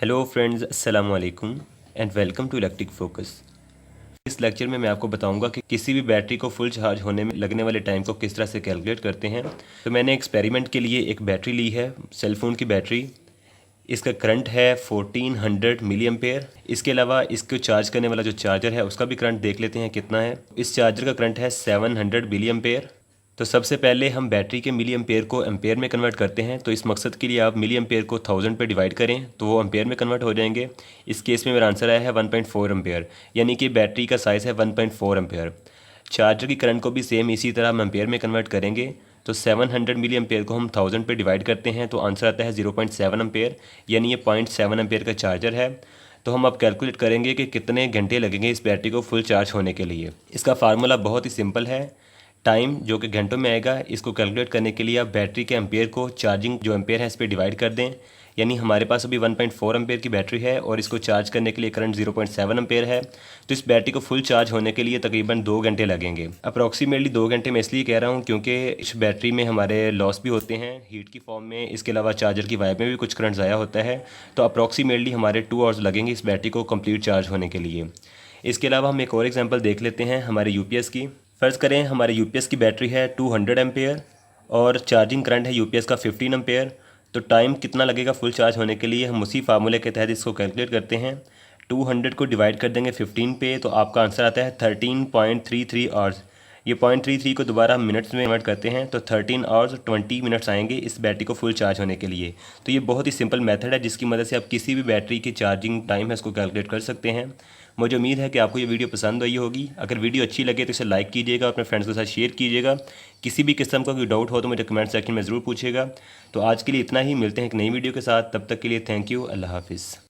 Hello friends, अस्सलाम वालेकुम and welcome to electric focus. इस लेक्चर में मैं आपको बताऊंगा कि किसी भी बैटरी को फुल चार्ज होने में लगने वाले टाइम को किस तरह से कैलकुलेट करते हैं। तो मैंने एक्सपेरिमेंट के लिए एक बैटरी ली है, सेल फ़ोन की बैटरी। इसका करंट है 1400 मिली एम्पेयर। इसके अलावा इसको चार्ज करने वाला जो चार्जर है उसका भी करंट देख लेते हैं कितना है। इस चार्जर का करंट है 700 मिली एम्पेयर। तो सबसे पहले हम बैटरी के मिली एम्पेयर को एम्पेयर में कन्वर्ट करते हैं। तो इस मकसद के लिए आप मिली एम्पेयर को 1000 पे डिवाइड करें तो वो एम्पेयर में कन्वर्ट हो जाएंगे। इस केस में मेरा आंसर आया है 1.4 एम्पेयर, यानी कि बैटरी का साइज़ है 1.4 एम्पेयर। चार्जर की करंट को भी सेम इसी तरह हम एम्पेयर में कन्वर्ट करेंगे। तो 700 मिली एम्पेयर को हम 1000 पे डिवाइड करते हैं तो आंसर आता है 0.7 एम्पेयर, यानी ये 0.7 एम्पेयर का चार्जर है। तो हम अब कैलकुलेट करेंगे कि कितने घंटे लगेंगे इस बैटरी को फुल चार्ज होने के लिए। इसका फार्मूला बहुत ही सिंपल है। टाइम जो कि घंटों में आएगा, इसको कैलकुलेट करने के लिए आप बैटरी के एम्पेयर को चार्जिंग जो एम्पेयर है इस पर डिवाइड कर दें। यानी हमारे पास अभी 1.4 एम्पेयर की बैटरी है और इसको चार्ज करने के लिए करंट 0.7 एम्पेयर है। तो इस बैटरी को फुल चार्ज होने के लिए तकरीबन 2 घंटे लगेंगे। अप्रॉक्सीमेटली 2 घंटे मैं इसलिए कह रहा हूँ क्योंकि इस बैटरी में हमारे लॉस भी होते हैं हीट की फॉर्म में। इसके अलावा चार्जर की वायर में भी कुछ करंट ज़ाया होता है। तो अप्रॉक्सीमेटली हमारे 2 आवर्स लगेंगे इस बैटरी को कम्प्लीट चार्ज होने के लिए। इसके अलावा हम एक और एग्जांपल देख लेते हैं हमारे यूपीएस की। फ़र्ज़ करें हमारे यूपीएस की बैटरी है 200 एम्पेयर और चार्जिंग करंट है यूपीएस का 15 एम्पेयर। तो टाइम कितना लगेगा फुल चार्ज होने के लिए, हम उसी फार्मूले के तहत इसको कैलकुलेट करते हैं। 200 को डिवाइड कर देंगे 15 पे तो आपका आंसर आता है 13.33 आवर्स। ये 0.33 को दोबारा हम मिनट्स में कन्वर्ट करते हैं तो 13 आवर्स 20 मिनट्स आएंगे इस बैटरी को फुल चार्ज होने के लिए। तो ये बहुत ही सिंपल मेथड है जिसकी मदद से आप किसी भी बैटरी की चार्जिंग टाइम है इसको कैलकुलेट कर सकते हैं। मुझे उम्मीद है कि आपको ये वीडियो पसंद आई होगी। अगर वीडियो अच्छी लगे तो इसे लाइक कीजिएगा, अपने फ्रेंड्स के साथ शेयर कीजिएगा। किसी भी किस्म का कोई डाउट हो तो मुझे कमेंट सेक्शन में ज़रूर पूछिएगा। तो आज के लिए इतना ही, मिलते हैं एक नई वीडियो के साथ। तब तक के लिए थैंक यू, अल्लाह हाफिज़।